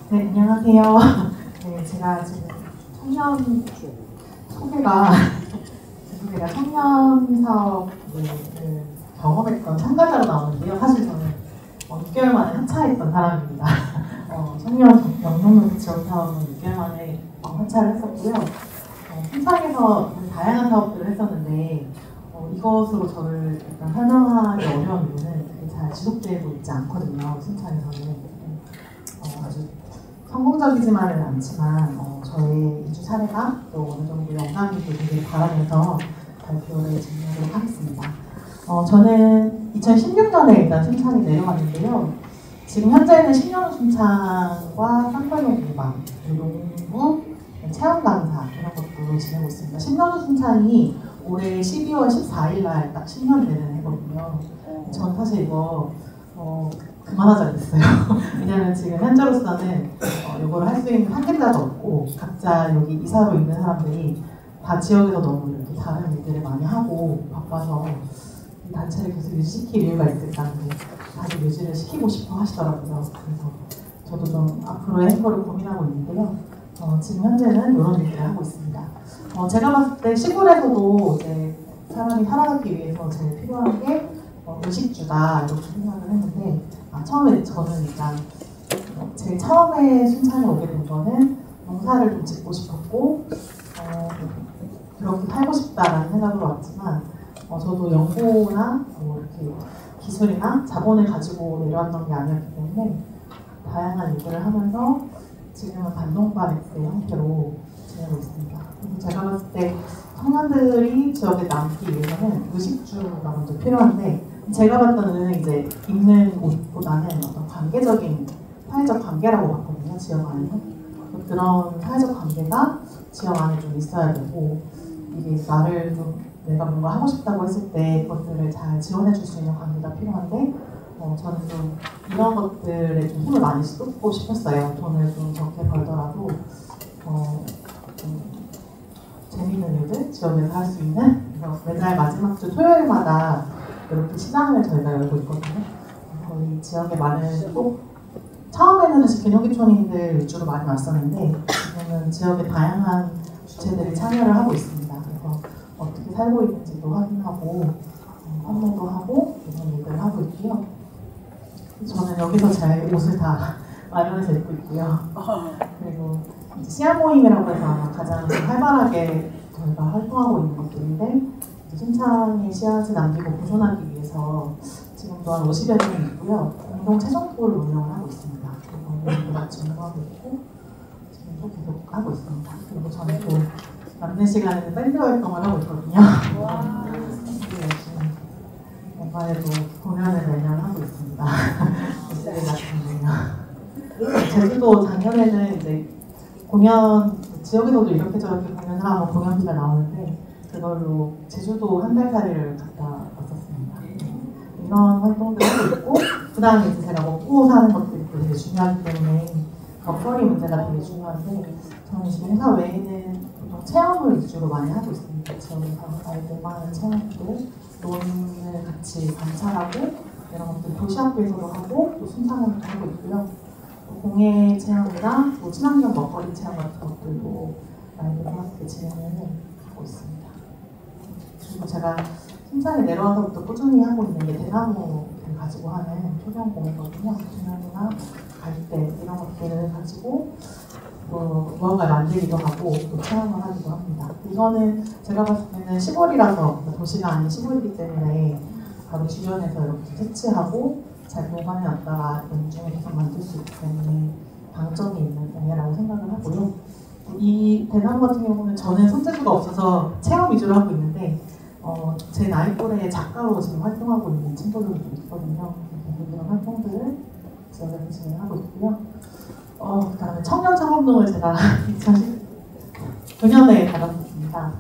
네, 안녕하세요. 네, 제가 지금 청년 청년 사업을 경험했던 참가자로 나오는데요. 사실 저는 6개월 만에 하차했던 사람입니다. 청년 영농노동 지원 사업은 6개월 만에 하차를 했었고요. 순창에서 다양한 사업들을 했었는데 이것으로 저를 약간 설명하기 어려운 이유는 그게 잘 지속되고 있지 않거든요. 순창에서는 아주 성공적이지만은 않지만 저의 이주 사례가 또 어느 정도 영감이 되기를 바라면서 발표를 진행하도록 하겠습니다. 저는 2016년에 일단 순창에 내려갔는데요. 지금 현재는 신년후 순창과 쌍팔동 공방, 농부, 체험 강사 이런 것도 지내고 있습니다. 신년후 순창이 올해 12월 14일 날 딱 10년 되는 해거든요. 저는 사실 이거 그만하자 그랬어요. 왜냐면 지금 현재로서는 이걸 할 수 있는 한계자도 없고 각자 여기 이사로 있는 사람들이 다 지역에서 너무 이렇게 다른 일들을 많이 하고 바빠서 이 단체를 계속 유지시킬 이유가 있을까 하는데 다들 유지를 시키고 싶어 하시더라고요. 그래서 저도 좀 앞으로의 행보를 고민하고 있는데요. 지금 현재는 이런 일들을 하고 있습니다. 제가 봤을 때 시골에서도 이제 사람이 살아가기 위해서 제일 필요한 게 의식주다 이렇게 생각을 했는데 처음에 저는 일단 제일 처음에 순창에 오게 된 거는 농사를 좀 짓고 싶었고 그렇게 살고 싶다라는 생각으로 왔지만 저도 연구나 이렇게 기술이나 자본을 가지고 내려왔던 게 아니었기 때문에 다양한 일들을 하면서 지금은 반농반엑스의 형태로 지내고 있습니다. 그래서 제가 봤을 때 청년들이 지역에 남기 위해서는 의식주가 먼저 필요한데 제가 봤던 이제 입는 옷보다는 어떤 관계적인 사회적 관계라고 봤거든요. 지역 안에서 그런 사회적 관계가 지역 안에 좀 있어야 되고 이게 나를 좀 내가 뭔가 하고 싶다고 했을 때 그것들을 잘 지원해 줄 수 있는 관계가 필요한데 저는 좀 이런 것들에 좀 힘을 많이 쏟고 싶었어요. 돈을 좀 적게 벌더라도 좀 재미있는 일들 지역에서 할 수 있는 매달 마지막 주 토요일마다 이렇게 시장을 저희가 열고 있거든요. 거의 지역에 많은 처음에는 사실 개념기촌인들 위주로 많이 왔었는데 지금은 지역의 다양한 주체들이 참여를 하고 있습니다. 그래서 어떻게 살고 있는지도 확인하고 판매도 하고 이런 일들을 하고 있고요. 저는 여기서 제 옷을 다 마련해서 입고 있고요. 그리고 씨앗 모임이라고 해서 아마 가장 활발하게 저희가 활동하고 있는 것들인데 순창의 씨앗을 남기고 보존하기 위해서 지금도 한 50여 명이 있고요. 공동 체정포를 운영을 하고 있습니다. 그리고 같이 운영하고 있고 지금 또 계속 하고 있습니다. 그리고 저는 또 남는 시간에는 밴드 활동을 하고 있거든요. 열심히 연말에도 공연을 매년 하고 있습니다. 제주도 작년에는 이제 공연 지역에서도 이렇게 저렇게 공연을 하면 공연비가 나오는데 그걸로 제주도 한 달살이를 갔다 왔었습니다. 이런 활동들을 하고 있고 그 다음에 이제 제가 먹고 사는 것들이 되게 중요하기 때문에 먹거리 문제가 되게 중요한데 저는 지금 회사 외에는 보통 체험을 위주로 많이 하고 있습니다. 지역에서 아이들만 하는 체험들, 논을 같이 관찰하고 이런 것들 도시학교에서도 하고 또 순창에서도 하고 있고요. 공예 체험이나 또 친환경 먹거리 체험 같은 것들도 아이들과 함께 진행을 하고 있습니다. 그리고 제가 순창에 내려와서부터 꾸준히 하고 있는 게 대나무를 가지고 하는 초경공이거든요. 조명이나 갈대 이런 것들을 가지고 또 무언가 만들기도 하고 또 체험을 하기도 합니다. 이거는 제가 봤을 때는 시골이라서 도시가 아닌 시골이기 때문에 바로 주변에서 이렇게 채취하고 잘 보관해 놨다가 연중에 계속 만들 수 있기 때문에 방점이 있는 분야라고 생각을 하고요. 이 대나무 같은 경우는 저는 손재주가 없어서 체험 위주로 하고 있는데 제 나이 또래 작가로 지금 활동하고 있는 친구들도 있거든요. 그런 활동들을 지역에서 진행하고 있고요. 그 다음에 청년창업농을 제가 2019년에 받았습니다.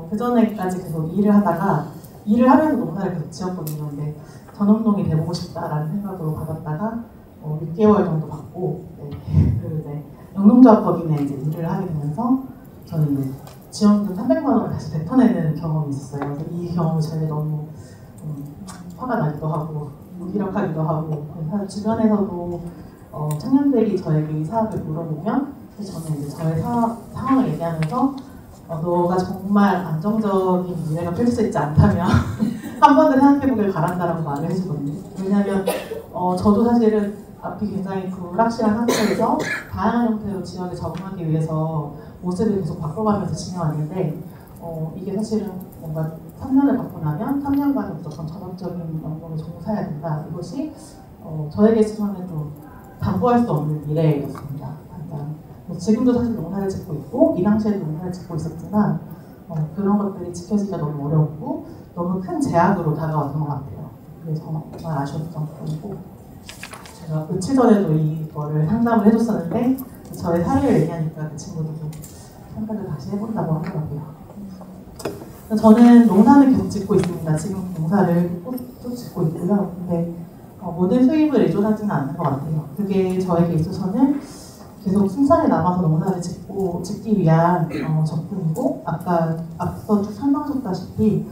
그 전에까지 계속 일을 하다가 일을 하면서 농사를 계속 지었거든요. 근데 전업농이 돼보고 싶다라는 생각으로 받았다가 6개월 정도 받고 그리고 이제 영농조합법인에 이제 일을 하게 되면서 저는 이제 지원금 300만 원을 다시 뱉어내는 경험이 있었어요. 그래서 이 경험이 저에게 너무 화가 나기도 하고 무기력하기도 하고 사실 주변에서도 청년들이 저에게 이 사업을 물어보면 저는 이제 저의 상황을 얘기하면서 너가 정말 안정적인 미래가 펼칠 수 있지 않다면 한 번 더 생각해보길 바란다라고 말을 해주거든요. 왜냐하면 저도 사실은 앞이 굉장히 불확실한 상태에서 다양한 형태로 지역에 적응하기 위해서 모습을 계속 바꿔가면서 지내왔는데 이게 사실은 뭔가 3년을 받고 나면 3년간 무조건 전업적인 연봉에 종사해야 된다. 이것이 저에게 있어서는 좀 담보할 수 없는 미래였습니다. 지금도 사실 농사를 짓고 있고 이 당시에도 농사를 짓고 있었지만 그런 것들이 지켜지기가 너무 어렵고 너무 큰 제약으로 다가왔던 것 같아요. 그래서 정말 아쉬웠던 부분이고 제가 며칠 전에도 이거를 상담을 해줬었는데 저의 사례를 얘기하니까 그 친구도 좀 생각을 다시 해본다고 하더라고요. 저는 농사는 계속 짓고 있습니다. 지금 농사를 또 짓고 있고요. 근데 모든 수입을 의존하지는 않는 것 같아요. 그게 저에게 있어서는 계속 순산에 남아서 농사를 짓기 위한 접근이고 앞서 쭉 설명하셨다시피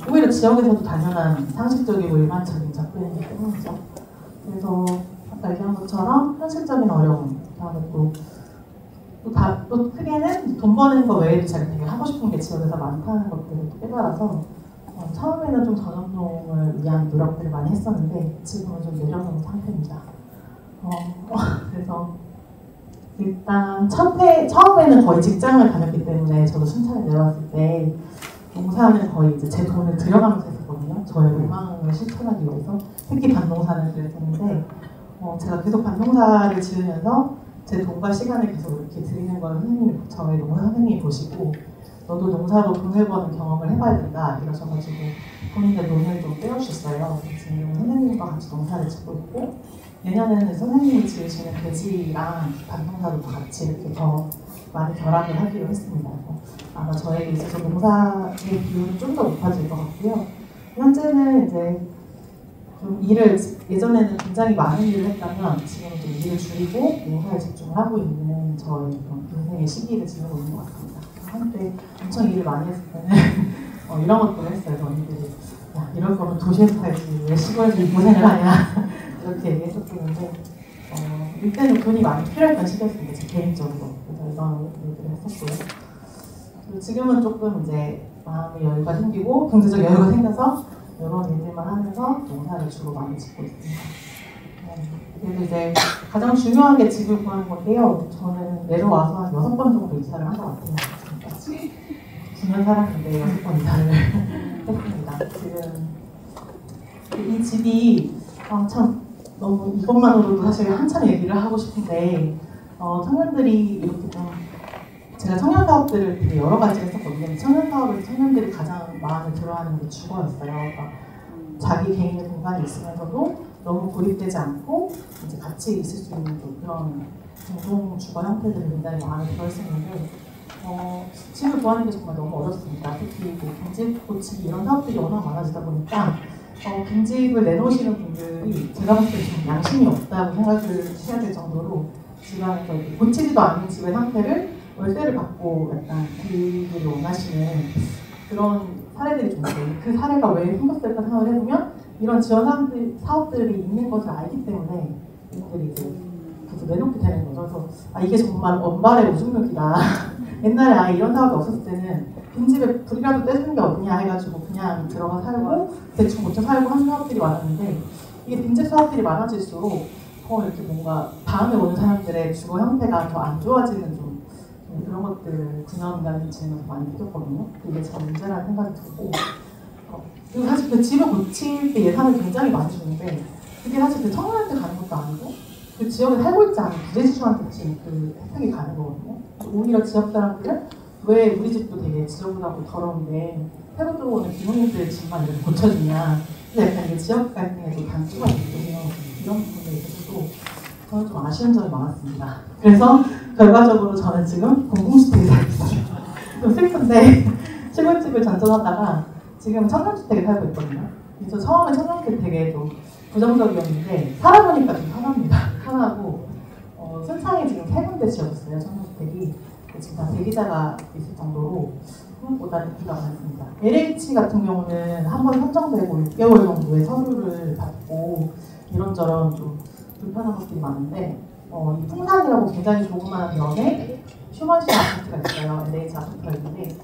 오히려 지역에서도 당연한 상식적이고 일반적인 접근이기 때문이죠. 그래서 아까 얘기한 것처럼 현실적인 어려움, 그다음에 또 크게는 돈 버는 거 외에도 제가 되게 하고 싶은 게 지역에서 많다는 것들을 깨달아서 처음에는 좀 전업농을 위한 노력들을 많이 했었는데 지금은 좀 내려놓은 상태입니다. 그래서 일단 처음에는 거의 직장을 다녔기 때문에 저도 순천에 내려왔을 때 농사는 거의 이제 제 돈을 들여가면서 했었거든요. 저의 로망을 실천하기 위해서 특히 밭농사는 그랬었는데 제가 계속 밭농사를 지으면서 제 돈과 시간을 계속 이렇게 드리는 걸 저의 농사 선생님이 보시고 너도 농사로 돈을 버는 경험을 해봐야 된다 이러셔가지고 본인의 돈을 좀 떼어주셨어요. 지금 선생님과 같이 농사를 짓고 있고 내년에는 선생님이 지으시는 돼지랑 밭농사도 같이 이렇게 더 많이 결합을 하기로 했습니다. 아마 저에게 있어서 농사의 비율은 좀 더 높아질 것 같고요. 현재는 이제 좀 예전에는 굉장히 많은 일을 했다면 지금은 좀 일을 줄이고 농사에 집중을 하고 있는 저의 인생의 시기를 지내고 있는 것 같습니다. 한때 엄청 일을 많이 했을 때는 이런 것도 했어요. 언니들이 야 이럴 거면 도시에서 살지 왜 시골에서 이 고생을 하냐 이렇게 얘기했었는데 이때는 돈이 많이 필요했던 시기였습니다. 제 개인적으로. 그래서 이런 일들을 했었고요. 그리고 지금은 조금 이제 마음의 여유가 생기고 경제적 여유가 생겨서 이런 일들만 하면서 농사를 주로 많이 짓고 있습니다. 그래서 이제 가장 중요한 게 집을 구하는 건데요. 저는 내려와서 한 6번 정도 이사를 한 것 같아요. 지금까지 9년 살았는데 6번 이사를 했습니다. 지금 이 집이 참 너무 이것만으로도 사실 한참 얘기를 하고 싶은데 청년들이 이렇게 좀 제가 청년 사업들을 되게 여러 가지 했었거든요. 청년 사업을 청년들이 가장 마음에 들어하는 게 주거였어요. 그러니까 자기 개인의 공간이 있으면서도 너무 고립되지 않고 이제 같이 있을 수 있는 좀 그런 공동 주거 형태들이 굉장히 마음에 들어있었는데 집을 구하는 게 정말 너무 어렵습니다. 특히 빈집 고치기 이런 사업들이 워낙 많아지다 보니까 빈집을 내놓으시는 분들이 제가 봤을 때 좀 양심이 없다고 생각을 해야 될 정도로 집안에서 고치지도 않는 집의 상태를 월세를 받고 약간 그들이 원하시는 그런 사례들이 좀 있어요. 그 사례가 왜 생겼을까 생각을 해보면 이런 지원 사업들이 있는 것을 알기 때문에 이들이 이제 계속 내놓게 되는 거죠. 그래서 이게 정말 원발의 오줌누기다. 옛날에 이런 사업이 없었을 때는 빈집에 불이라도 떼주는 게 어디냐 해가지고 그냥 들어가 살고 대충 고쳐 살고 하는 사업들이 많았는데 이게 빈집 사업들이 많아질수록 더 이렇게 뭔가 다음에 오는 사람들의 주거 형태가 더 안 좋아지는 좀 그런 것들을 9년간 지내면서 많이 느꼈거든요. 그게 참 문제라는 생각이 들고 그리고 사실 그 집을 고칠 때 예산을 굉장히 많이 주는데 그게 사실 그 청년한테 가는 것도 아니고 그 지역에 살고 있지 않은 부재지수한테 그 혜택이 가는 거거든요. 오히려 지역 사람들은 왜 우리 집도 되게 지저분하고 더러운데 새로 들어오는 기농민들 집만 이렇게 고쳐주냐. 근데 약간 이게 지역 갈등에도 단추가 있거든요. 이런 부분에 있어서도 저는 좀 아쉬운 점이 많았습니다. 그래서 결과적으로 저는 지금 공공주택에 살고 있어요. 좀 슬픈데 시골집을 전전하다가 지금 청년주택에 살고 있거든요. 그래서 처음에 청년주택 되게 좀 부정적이었는데 살아보니까 좀 편합니다. 편하고 순창에 지금 3군데 지어졌어요. 청년주택이. 지금 다 대기자가 있을 정도로 생각보다 인기가 많습니다. LH 같은 경우는 한 번 선정되고 6개월 정도의 서류를 받고 이런저런 좀 불편한 것들이 많은데 이 풍산이라고 굉장히 조그마한 면에 휴먼시 아파트가 있어요. LH 아파트가 있는데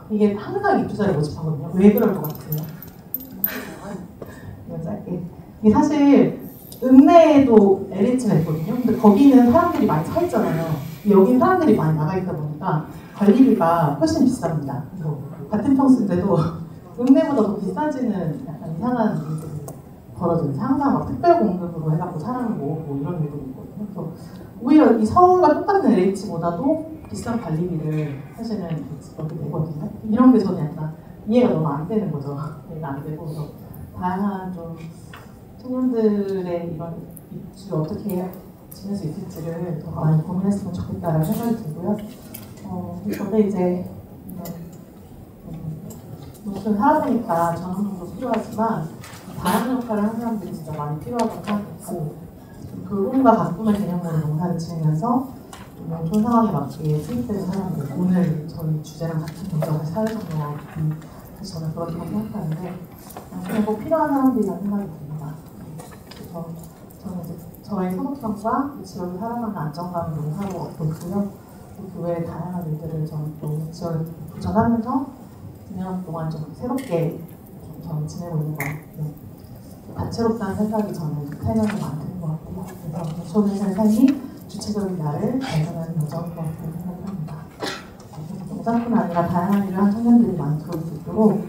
이게 항상 입주자를 모집하거든요. 왜 그럴 것 같아요? 이거 짧게. 이게 사실 읍내에도 LH가 있거든요. 근데 거기는 사람들이 많이 서 있잖아요. 여기는 사람들이 많이 나가 있다 보니까 관리비가 훨씬 비쌉니다. 그래서 같은 평수인데도 읍내보다 더 비싸지는 약간 이상한 일들이 벌어져요. 항상 막 특별 공급으로 해갖고 사람을 모으고 이런 일들이 있거든요. 그래서 오히려 이 서울과 똑같은 LH보다도 비싼 관리비를 사실은 넣게 되거든요. 이런 게 저는 약간 이해가 너무 안 되는 거죠. 이해가 안 되고 그래서 다양한 좀 청년들의 이런 입주를 어떻게 지낼 수 있을지를 더 많이 고민했으면 좋겠다라는 생각이 들고요. 근데 이제 높은 살아보니까 전문도 필요하지만 다양한 역할을 하는 사람들이 진짜 많이 필요하다고 생각했고 돌봄과 가꾸는 개념으로 농사를 지으면서 농촌 상황에 맞게 투입되는 사람들 오늘 저희 주제랑 같은 경우가 사회적용이 사실 저는 그렇다고 생각하는데 그냥 꼭 필요한 사람들이라는 생각이 듭니다. 그래서 저는 이제 저의 소속성과 지역이 살아가는 안정감을 농사로 얻고 있고요. 그 외에 다양한 일들을 저는 또 지역에 도전하면서 2년 동안 좀 새롭게 저는 지내고 있는 것 같아요. 다채롭다는 생각이 저는 살면서 많이 드는 것 같고요. 그래서 농촌에서의 삶이 주체적인 나를 발견하는 여정인 것 같다고 생각합니다. 농사뿐 아니라 다양한 일을 한 청년들이 많이 들어올 수 있도록